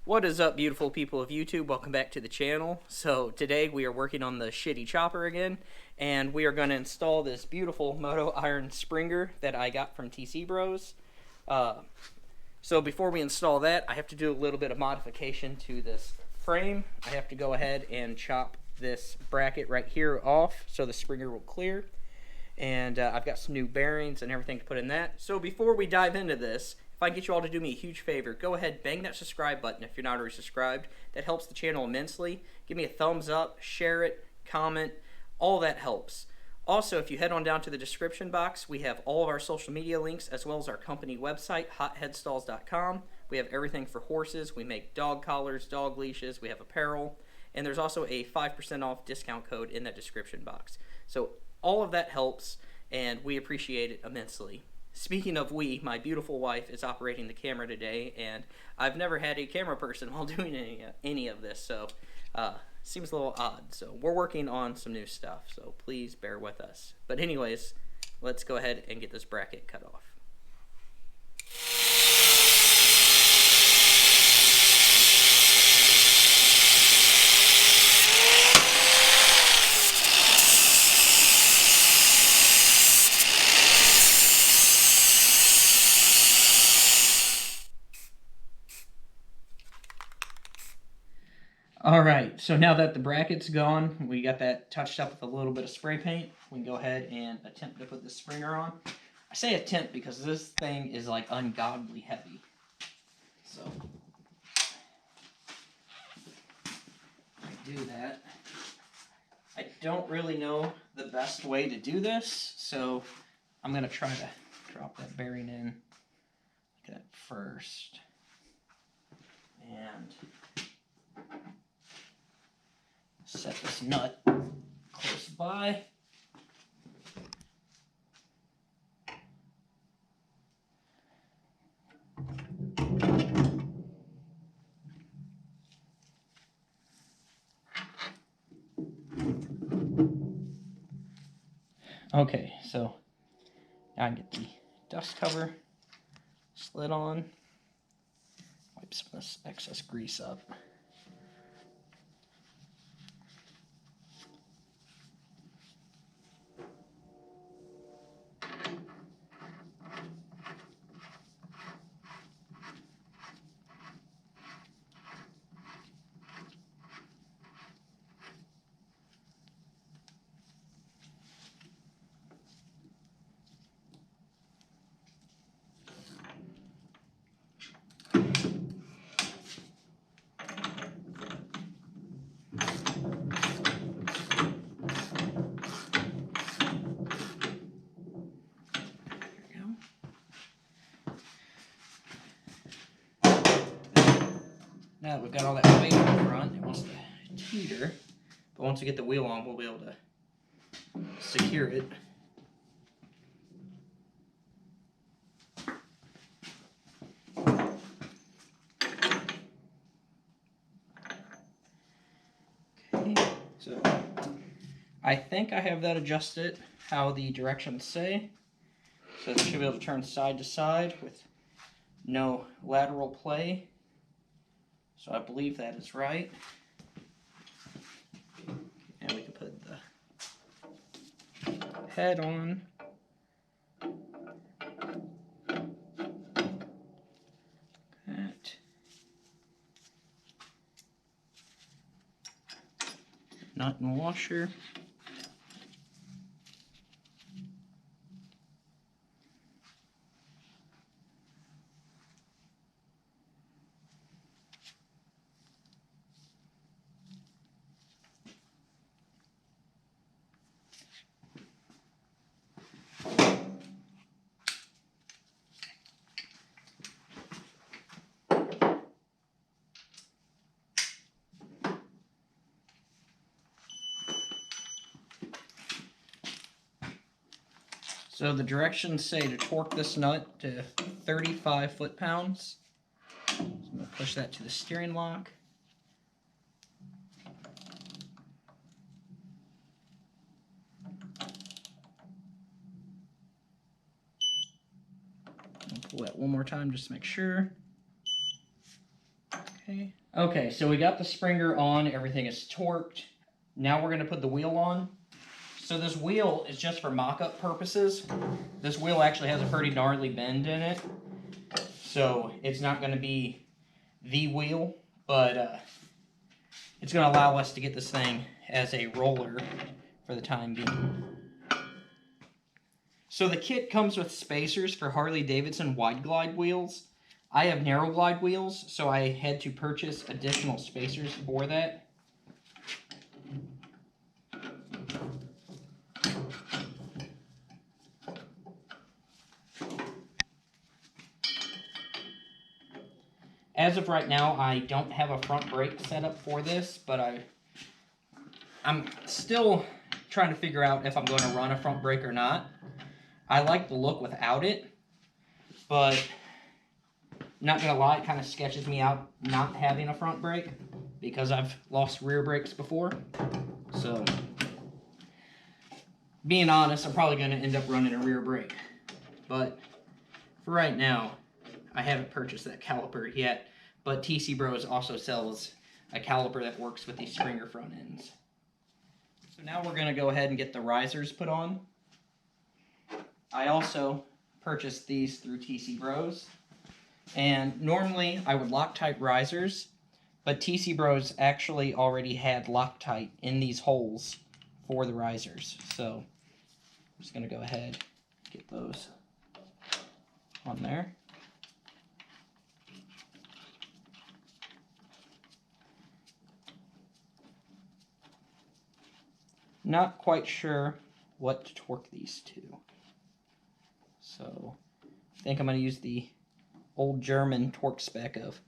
What is up, beautiful people of YouTube? Welcome back to the channel. So today we are working on the shitty chopper again, and we are going to install this beautiful Moto Iron Springer that I got from tcbros. So before we install that, I have to do a little bit of modification to this frame. I have to go ahead and chop this bracket right here off so the Springer will clear. And I've got some new bearings and everything to put in that. So before we dive into this, if I can get you all to do me a huge favor, go ahead, bang that subscribe button if you're not already subscribed. That helps the channel immensely. Give me a thumbs up, share it, comment, all that helps. Also, if you head on down to the description box, we have all of our social media links as well as our company website, Headstalls.com. We have everything for horses. We make dog collars, dog leashes, we have apparel, and there's also a 5% off discount code in that description box. So all of that helps, and we appreciate it immensely. Speaking of we, my beautiful wife is operating the camera today, and I've never had a camera person while doing any of this, so seems a little odd. So we're working on some new stuff, so please bear with us. But anyways, let's go ahead and get this bracket cut off. Alright, so now that the bracket's gone, we got that touched up with a little bit of spray paint, we can go ahead and attempt to put the Springer on. I say attempt because this thing is like ungodly heavy. So, I do that. I don't really know the best way to do this, so I'm going to try to drop that bearing in like that first. And set this nut close by. Okay, so now I can get the dust cover slid on, wipe some of this excess grease up. Now that we've got all that weight on the front, it wants to teeter, but once we get the wheel on, we'll be able to secure it. Okay, so I think I have that adjusted how the directions say. So it should be able to turn side to side with no lateral play. So I believe that is right. And we can put the head on. That. Nut and washer. So the directions say to torque this nut to 35 foot-pounds. So I'm going to push that to the steering lock. I'll pull that one more time just to make sure. Okay, so we got the Springer on. Everything is torqued. Now we're going to put the wheel on. So this wheel is just for mock-up purposes. This wheel actually has a pretty gnarly bend in it. So it's not going to be the wheel, but it's going to allow us to get this thing as a roller for the time being. So the kit comes with spacers for Harley Davidson wide glide wheels. I have narrow glide wheels, so I had to purchase additional spacers for that. As of right now, I don't have a front brake set up for this, but I'm still trying to figure out if I'm going to run a front brake or not. I like the look without it, but not going to lie, it kind of sketches me out not having a front brake because I've lost rear brakes before. So, being honest, I'm probably going to end up running a rear brake. But for right now, I haven't purchased that caliper yet, but tcbros also sells a caliper that works with these Springer front ends. So now we're going to go ahead and get the risers put on. I also purchased these through tcbros, and normally I would Loctite risers, but tcbros actually already had Loctite in these holes for the risers. So I'm just going to go ahead and get those on there. Not quite sure what to torque these to. So I think I'm going to use the old German torque spec of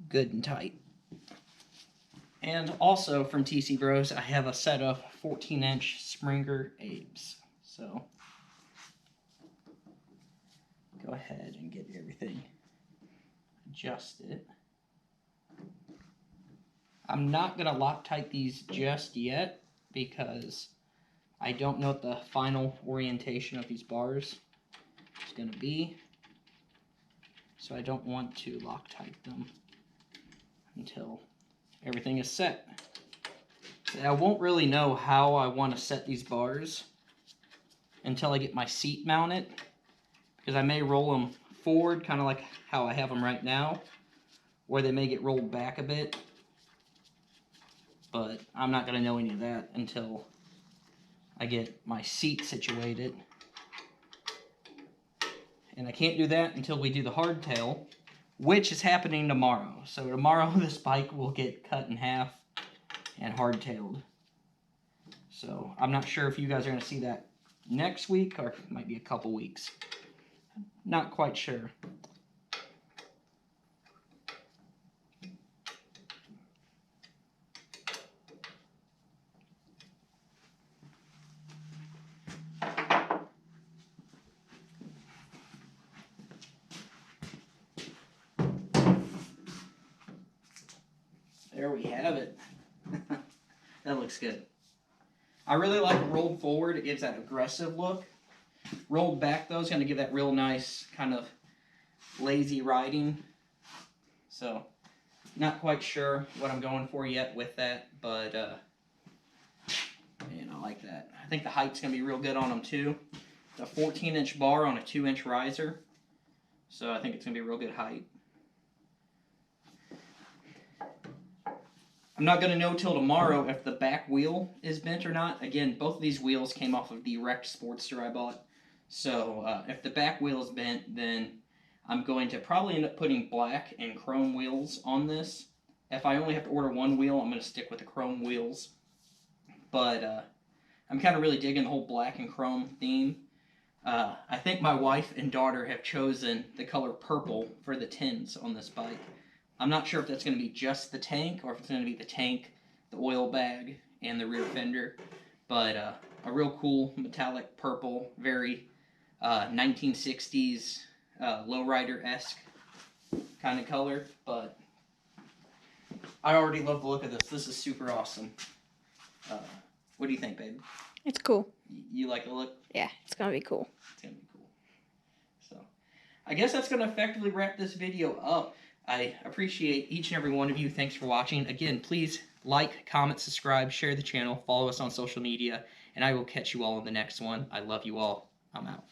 good and tight. And also from tcbros, I have a set of 14-inch Springer Abes. So go ahead and get everything adjusted. I'm not going to Loctite these just yet because I don't know what the final orientation of these bars is going to be. So I don't want to Loctite them until everything is set. So I won't really know how I want to set these bars until I get my seat mounted, because I may roll them forward, kind of like how I have them right now, or they may get rolled back a bit. But I'm not going to know any of that until I get my seat situated. And I can't do that until we do the hardtail, which is happening tomorrow. So tomorrow this bike will get cut in half and hardtailed. So I'm not sure if you guys are going to see that next week or it might be a couple weeks. Not quite sure. There we have it. That looks good. I really like it rolled forward. It gives that aggressive look. Rolled back, though, is going to give that real nice kind of lazy riding. So, not quite sure what I'm going for yet with that, but man, I like that. I think the height's going to be real good on them, too. It's a 14-inch bar on a 2-inch riser, so I think it's going to be a real good height. I'm not going to know till tomorrow if the back wheel is bent or not. Again, both of these wheels came off of the wrecked Sportster I bought. So if the back wheel is bent, then I'm going to probably end up putting black and chrome wheels on this. If I only have to order one wheel, I'm going to stick with the chrome wheels. But I'm kind of really digging the whole black and chrome theme. I think my wife and daughter have chosen the color purple for the tins on this bike. I'm not sure if that's going to be just the tank or if it's going to be the tank, the oil bag, and the rear fender. But a real cool metallic purple, very 1960s lowrider-esque kind of color. But I already love the look of this. This is super awesome. What do you think, babe? It's cool. You like the look? Yeah, it's going to be cool. It's going to be cool. So, I guess that's going to effectively wrap this video up. I appreciate each and every one of you. Thanks for watching. Again, please like, comment, subscribe, share the channel, follow us on social media, and I will catch you all in the next one. I love you all. I'm out.